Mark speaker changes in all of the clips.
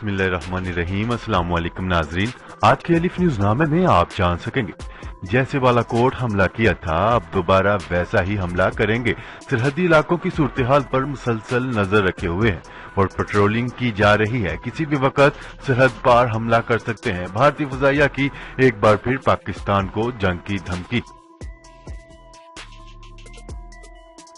Speaker 1: बिस्मिल्लाहिर्रहमानिर्रहीम। अस्सलाम वालेकुम नाजरीन, आज के अलिफ न्यूज नामे में आप जान सकेंगे जैसे बालाकोट हमला किया था अब दोबारा वैसा ही हमला करेंगे। सरहदी इलाकों की सूरत हाल पर मुसलसल नजर रखे हुए हैं और पेट्रोलिंग की जा रही है। किसी भी वक्त सरहद पार हमला कर सकते हैं। भारतीय फजाइया की एक बार फिर पाकिस्तान को जंग की धमकी।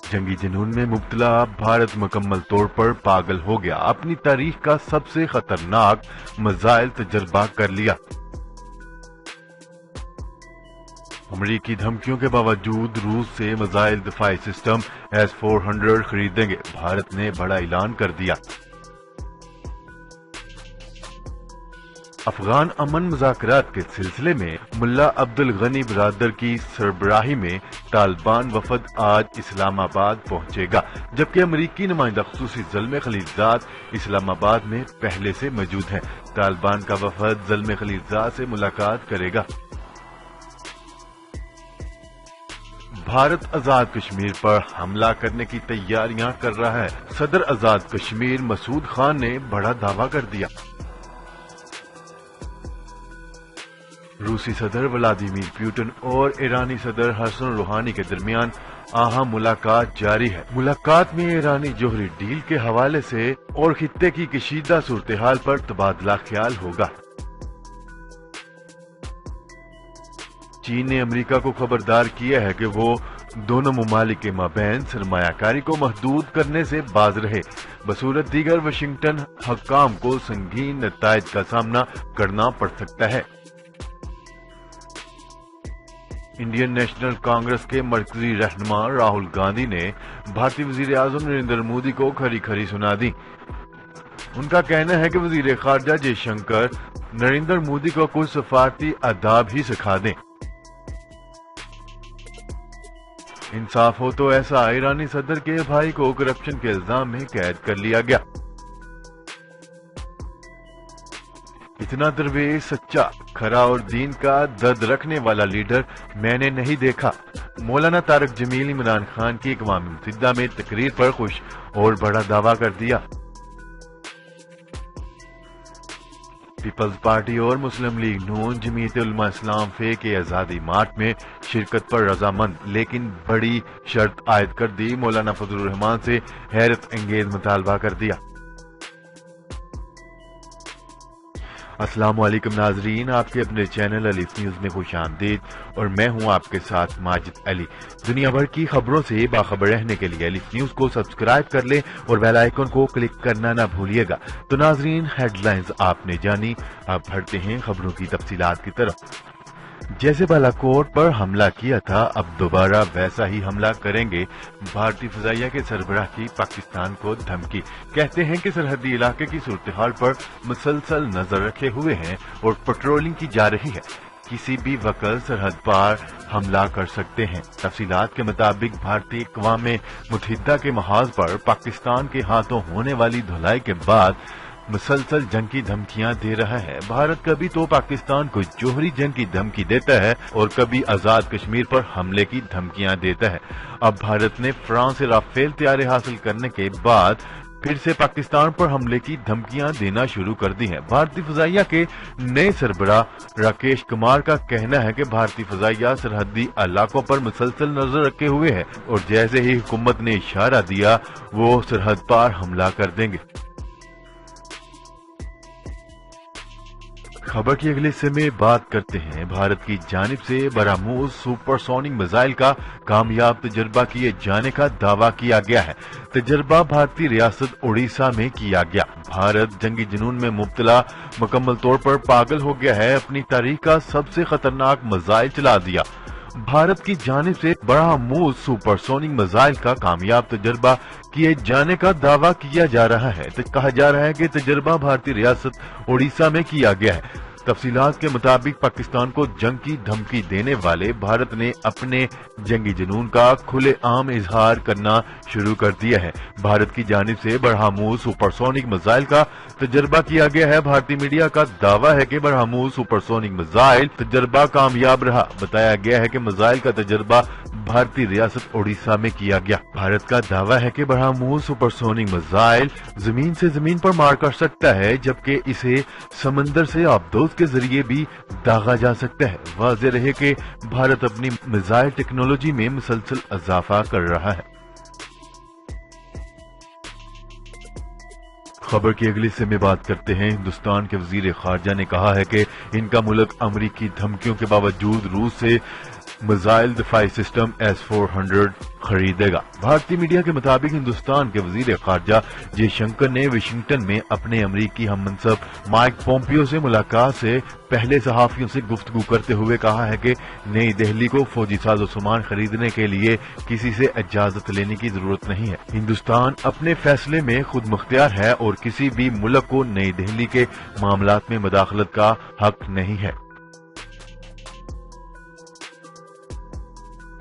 Speaker 1: जंगी जुनून में मुब्तला भारत मुकम्मल तौर पर पागल हो गया। अपनी तारीख का सबसे खतरनाक मिसाइल तजर्बा कर लिया। अमरीकी धमकियों के बावजूद रूस से मिसाइल दिफाई सिस्टम S-400 खरीदेंगे। भारत ने बड़ा ऐलान कर दिया। अफगान अमन मुज़ाकरात के सिलसिले में मुल्ला अब्दुल गनी बिरादर की सरबराही में तालिबान वफद आज इस्लामाबाद पहुंचेगा, जबकि अमरीकी नुमाइंदा खुसूसी ज़ल्मे खलीलजाद इस्लामाबाद में पहले से मौजूद है। तालिबान का वफद ज़ल्मे खलीलजाद से मुलाकात करेगा। भारत आजाद कश्मीर पर हमला करने की तैयारियां कर रहा है। सदर आजाद कश्मीर मसूद खान ने बड़ा दावा कर दिया। रूसी सदर व्लादिमीर पुतिन और ईरानी सदर हसन रूहानी के दरमियान अहम मुलाकात जारी है। मुलाकात में ईरानी जोहरी डील के हवाले से और खित्ते की कशीदा सूरत हाल पर तबादला ख्याल होगा। चीन ने अमेरिका को खबरदार किया है कि वो दोनों मुमालिक के माबैन सरमायाकारी को महदूद करने से बाज रहे, बसूरत दीगर वाशिंगटन हकाम को संगीन नताइज का सामना करना पड़ सकता है। इंडियन नेशनल कांग्रेस के मरकजी रहनुमा राहुल गांधी ने भारतीय वजीर आजम नरेंद्र मोदी को खरी खरी सुना दी। उनका कहना है कि वजीर खारजा जयशंकर नरेंद्र मोदी को कुछ सफारती आदाब ही सिखा दें। इंसाफ हो तो ऐसा ईरानी सदर के भाई को करप्शन के इल्जाम में कैद कर लिया गया। इतना दरवेश, सच्चा, खरा और दीन का दर्द रखने वाला लीडर मैंने नहीं देखा। मौलाना तारक जमील इमरान खान की अक़वाम मुत्तहिदा में तकरीर पर खुश और बड़ा दावा कर दिया। पीपल्स पार्टी और मुस्लिम लीग नून जमीयत उलमा इस्लाम फे के आजादी मार्च में शिरकत पर रजामंद, लेकिन बड़ी शर्त आयद कर दी। मौलाना फजलुर रहमान से हैरत अंगेज मुतालबा कर दिया। अस्सलाम वालेकुम नाजरीन, आपके अपने चैनल अलिफ न्यूज में खुश आमदीद और मैं हूं आपके साथ माजिद अली। दुनिया भर की खबरों से बाखबर रहने के लिए अलिफ न्यूज को सब्सक्राइब कर लें और बेल आइकन को क्लिक करना ना भूलिएगा। तो नाजरीन, हेडलाइंस आपने जानी, अब बढ़ते हैं खबरों की तफसीलात की तरफ। जैसे बालाकोट पर हमला किया था अब दोबारा वैसा ही हमला करेंगे। भारतीय फजाइया के सरबराह की पाकिस्तान को धमकी। कहते हैं कि सरहदी इलाके की सूरत हाल पर मुसलसल नजर रखे हुए हैं और पेट्रोलिंग की जा रही है। किसी भी वक्त सरहद पार हमला कर सकते हैं। तफसीलात के मुताबिक भारतीय अक़वाम मुत्तहिदा के महाज पर पाकिस्तान के हाथों होने वाली धुलाई के बाद मुसलसल जंग की धमकियां दे रहा है। भारत कभी तो पाकिस्तान को जोहरी जंग की धमकी देता है और कभी आजाद कश्मीर पर हमले की धमकियां देता है। अब भारत ने फ्रांस से राफेल तैयारी हासिल करने के बाद फिर से पाकिस्तान पर हमले की धमकियां देना शुरू कर दी हैं। भारतीय फजाइया के नए सरबराह राकेश कुमार का कहना है कि भारतीय फजाइया सरहदी इलाकों पर मुसलसल नजर रखे हुए है और जैसे ही हुकूमत ने इशारा दिया वो सरहद पार हमला कर देंगे। खबर की अगले हिस्से में बात करते हैं। भारत की जानिब से बरामूस सुपरसोनिक मिसाइल का कामयाब तजर्बा किए जाने का दावा किया गया है। तजर्बा भारतीय रियासत उड़ीसा में किया गया। भारत जंगी जुनून में मुब्तला मुकम्मल तौर पर पागल हो गया है। अपनी तारीख का सबसे खतरनाक मिसाइल चला दिया। भारत की जानिब से बरामूस सुपरसोनिक मिसाइल का कामयाब तजर्बा किए जाने का दावा किया जा रहा है। तो कहा जा रहा है कि तजर्बा भारतीय रियासत उड़ीसा में किया गया है। तफसीलात के मुताबिक पाकिस्तान को जंग की धमकी देने वाले भारत ने अपने जंगी जुनून का खुलेआम इजहार करना शुरू कर दिया है। भारत की जानिब से बरहमूस सुपरसोनिक मिसाइल का तजर्बा किया गया है। भारतीय मीडिया का दावा है कि बरहमूस सुपरसोनिक मिसाइल तजर्बा कामयाब रहा। बताया गया है कि मिसाइल का तजर्बा भारतीय रियासत ओडिशा में किया गया। भारत का दावा है कि बरहमूस सुपरसोनिक मिसाइल जमीन से जमीन पर मार कर सकता है, जबकि इसे समंदर से आबदोज के जरिए भी दागा जा सकता है। वाज़ेह रहे कि भारत अपनी मिसाइल टेक्नोलॉजी में मुसलसल इजाफा कर रहा है। खबर की अगली हिस्से में बात करते हैं। हिंदुस्तान के वजीर खारजा ने कहा है कि इनका मुल्क अमरीकी धमकियों के बावजूद रूस से मिसाइल दिफाई सिस्टम S-400 खरीदेगा। भारतीय मीडिया के मुताबिक हिंदुस्तान के वजीर खारजा जयशंकर ने वाशिंगटन में अपने अमरीकी हममनसब माइक पोम्पियो से मुलाकात से पहले सहाफियों से गुफ्तगू करते हुए कहा है कि नई दिल्ली को फौजी साजो सामान खरीदने के लिए किसी से इजाजत लेने की जरूरत नहीं है। हिंदुस्तान अपने फैसले में खुद मुख्तियार है और किसी भी मुल्क को नई दिल्ली के मामलात में मुदाखलत का हक नहीं है।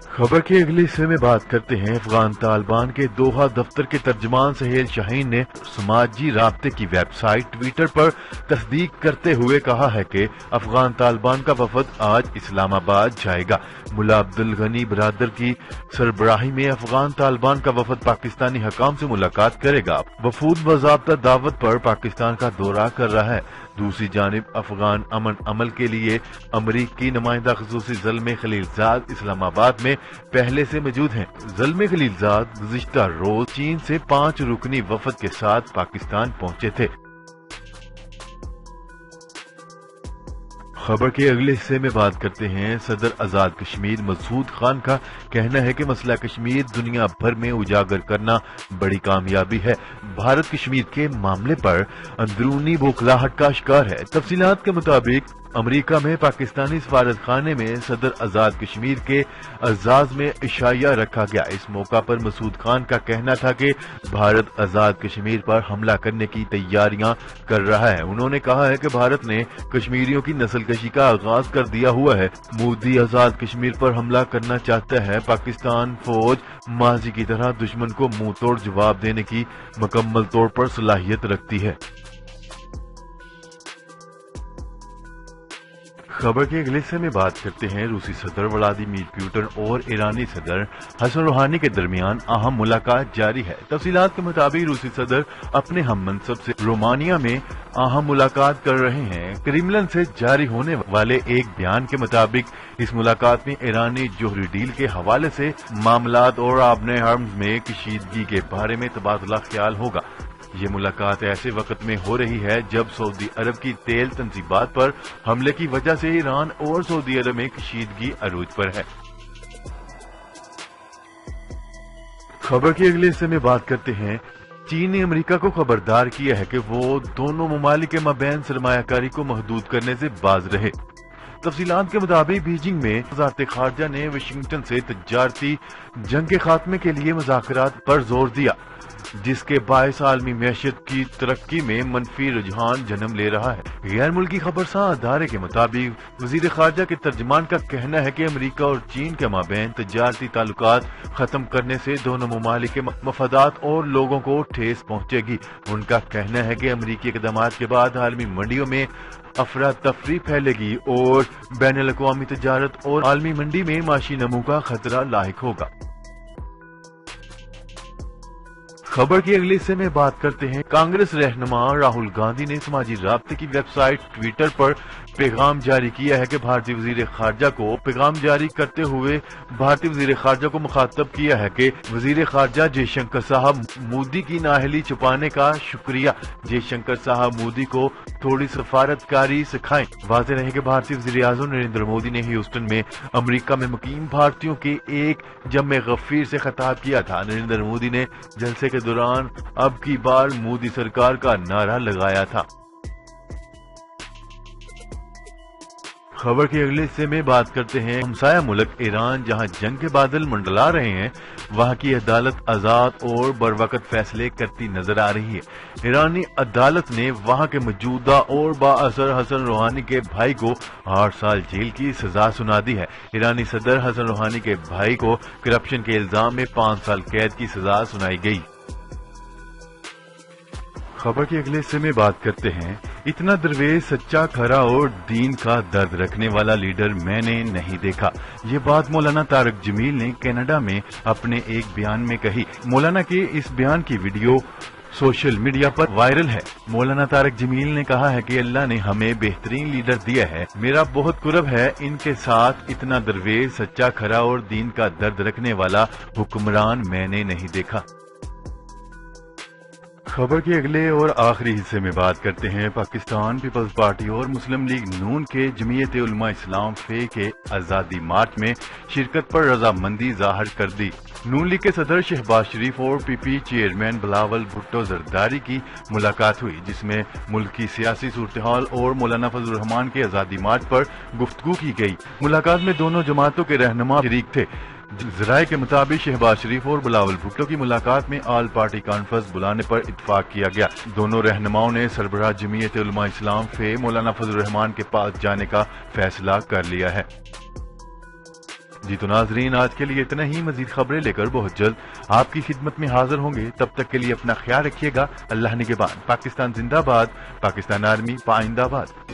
Speaker 1: खबर के अगले हिस्से में बात करते हैं। अफगान तालिबान के दोहा दफ्तर के तर्जमान सहेल शाहीन ने समाजी राब्ते की वेबसाइट ट्विटर पर तस्दीक करते हुए कहा है कि अफगान तालिबान का वफद आज इस्लामाबाद जाएगा। मुला अब्दुल गनी बरादर की सरबराही में अफगान तालिबान का वफद पाकिस्तानी हकाम से मुलाकात करेगा। वफूद बाज़ाब्ता दावत पर पाकिस्तान का दौरा कर रहा है। दूसरी जानिब अफगान अमन अमल के लिए अमरीकी नुमाइंदा ख़ुसूसी ज़ल्मे खलीलजाद इस्लामाबाद में पहले से मौजूद हैं। ज़ल्मे खलीलजाद गुज़िश्ता रोज चीन से 5 रुकनी वफद के साथ पाकिस्तान पहुंचे थे। खबर के अगले हिस्से में बात करते हैं। सदर आजाद कश्मीर मसूद खान का कहना है कि मसला कश्मीर दुनिया भर में उजागर करना बड़ी कामयाबी है। भारत कश्मीर के मामले पर अंदरूनी बौखलाहट का शिकार है। तफसीलात के मुताबिक अमेरिका में पाकिस्तानी सफारत खाने में सदर आजाद कश्मीर के एजाज में इशाया रखा गया। इस मौका पर मसूद खान का कहना था कि भारत आजाद कश्मीर पर हमला करने की तैयारियां कर रहा है। उन्होंने कहा है कि भारत ने कश्मीरियों की नस्लकशी का आगाज कर दिया हुआ है। मोदी आजाद कश्मीर पर हमला करना चाहता है। पाकिस्तान फौज माजी की तरह दुश्मन को मुंह तोड़ जवाब देने की मुकम्मल तौर पर सलाहियत रखती है। खबर के अगले हिस्से में बात करते हैं। रूसी सदर व्लादिमीर पुतिन और ईरानी सदर हसन रूहानी के दरमियान अहम मुलाकात जारी है। तफसीलात के मुताबिक रूसी सदर अपने हममनसब से रोमानिया में अहम मुलाकात कर रहे हैं। क्रेमलिन से जारी होने वाले एक बयान के मुताबिक इस मुलाकात में ईरानी जोहरी डील के हवाले से मामलात और आबने हर्म्स में कशीदगी के बारे में तबादला ख्याल होगा। ये मुलाकात ऐसे वक्त में हो रही है जब सऊदी अरब की तेल तंजीबात पर हमले की वजह से ईरान और सऊदी अरब में कशीदगी अरूज पर है। खबर के अगले हिस्से में बात करते हैं। चीन ने अमेरिका को खबरदार किया है कि वो दोनों ममालिक के माबैन सरमायाकारी को महदूद करने से बाज रहे। तफसीलात के मुताबिक बीजिंग में वज़ारत खारजा ने वाशिंगटन से तजारती जंग के खात्मे के लिए मुज़ाकरात पर जोर दिया, जिसके बायस आलमी मैशत की तरक्की में मनफी रुझान जन्म ले रहा है। गैर मुल्की खबरसां अदारे के मुताबिक वजीर खारजा के तर्जमान का कहना है कि अमेरिका और चीन के माबैन तजारती ताल्लुकात खत्म करने से दोनों ममालिक के मफादात और लोगों को ठेस पहुंचेगी। उनका कहना है कि अमेरिकी इक़दामात के बाद आलमी मंडियों में अफरा तफरी फैलेगी और बैनुल अक़वामी तजारत और आलमी मंडी में माशी नमू का खतरा लाहिक होगा। खबर की अगले हिस्से में बात करते हैं। कांग्रेस रहनुमा राहुल गांधी ने समाजी राब्ते की वेबसाइट ट्विटर पर पैगाम जारी किया है कि भारतीय वजीर खारजा को पैगाम जारी करते हुए भारतीय वजीर खारजा को मुखातब किया है कि वजीर खारजा जयशंकर साहब मोदी की नाअहली छुपाने का शुक्रिया। जयशंकर साहब मोदी को थोड़ी सफारतकारी सिखाएं। वाज़ेह रहे कि भारतीय वजीर आज़म नरेंद्र मोदी ने ह्यूस्टन में अमेरिका में मुकीम भारतीयों के एक जम्मे गफीर से खिताब किया था। नरेंद्र मोदी ने जलसे के दौरान अब की बार मोदी सरकार का नारा लगाया था। خبر کے اگلے حصے میں بات کرتے ہیں ہمسایہ ملک ایران، جہاں جنگ کے بادل منڈلا رہے ہیں، وہاں کی عدالت آزاد اور بروقت فیصلے کرتی نظر آ رہی ہے۔ ایرانی عدالت نے وہاں کے موجودہ اور بااثر حسن روحانی کے بھائی کو 8 سال جیل کی سزا سنا دی ہے۔ ایرانی صدر حسن روحانی کے بھائی کو کرپشن کے الزام میں 5 سال قید کی سزا سنائی گئی۔ خبر کے اگلے حصے میں بات کرتے ہیں اتنا درویش، سچا، کھرا اور دین کا درد رکھنے والا لیڈر میں نے نہیں دیکھا۔ یہ بات مولانا طارق جمیل نے کینیڈا میں اپنے ایک بیان میں کہی۔ مولانا کے اس بیان کی ویڈیو سوشل میڈیا پر وائرل ہے۔ مولانا طارق جمیل نے کہا ہے کہ اللہ نے ہمیں بہترین لیڈر دیا ہے، میرا بہت قرب ہے ان کے ساتھ، اتنا درویش، سچا، کھرا اور دین کا درد رکھنے والا حکمران میں نے نہیں دیکھا۔ خبر کے اگلے اور آخری حصے میں بات کرتے ہیں پاکستان پیپلز پارٹی اور مسلم لیگ نون کے جمعیت علماء اسلام فے کے آزادی مارچ میں شرکت پر رضامندی ظاہر کر دی۔ نون لیگ کے صدر شہباز شریف اور پی پی چیئرمین بلاول بھٹو زرداری کی ملاقات ہوئی، جس میں ملک کی سیاسی صورتحال اور مولانا فضل الرحمان کے آزادی مارچ پر گفتگو کی گئی۔ ملاقات میں دونوں جماعتوں کے رہنما شریک تھے۔ ذرائع کے مطابق شہباز شریف اور بلاول بھٹو کی ملاقات میں آل پارٹی کانفرنس بلانے پر اتفاق کیا گیا۔ دونوں رہنماؤں نے سربراہ جمعیت علماء اسلام فے مولانا فضل الرحمان کے پاس جانے کا فیصلہ کر لیا ہے۔ جی تو ناظرین، آج کے لیے اتنا ہی۔ مزید خبریں لے کر بہت جلد آپ کی خدمت میں حاضر ہوں گے، تب تک کے لیے اپنا خیال رکھیے گا۔ اللہ نگہبان۔ پاکستان زندہ باد، پاکستان آرمی پائندہ باد۔